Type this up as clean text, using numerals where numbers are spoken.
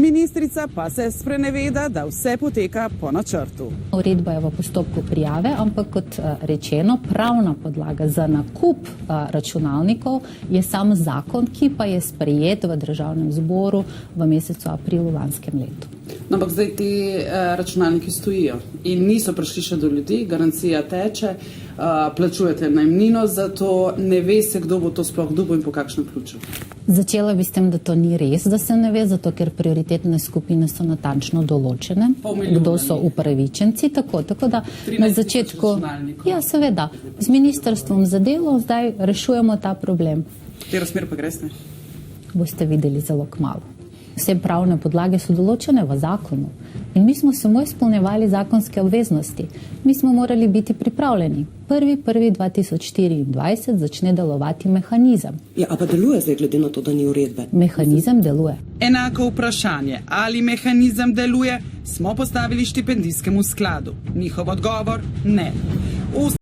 Ministrica pa se spreneveda, da vse poteka po načrtu. Uredba je v postopku prijave, ampak kot rečeno, pravna podlaga za nakup računalnikov je sam zakon, ki pa je sprejet v Državnem zboru v mesecu aprilu lanskem letu. No, ampak zdaj ti računalniki stojijo in niso prišli še do ljudi, garancija teče, plačujete najemnino, zato ne ve se, kdo bo to sploh dobil in po kakšnem ključu. Začela bi s tem, da to ni res, da se ne ve, zato ker prioritetne skupine so natančno določene, kdo so upravičenci, tako da na začetku, ja seveda, z Ministrstvom za delo zdaj rešujemo ta problem. Katero smer pa greste? Boste videli zelo kmalu. Vse pravne podlage so določene v zakonu in mi smo samo izpolnjevali zakonske obveznosti. Mi smo morali biti pripravljeni. 1.1.2024 začne delovati mehanizem. Ja, a pa deluje zdaj glede na to, da ni uredbe? Mehanizem deluje. Enako vprašanje, ali mehanizem deluje, smo postavili štipendijskemu skladu. Njihov odgovor: ne.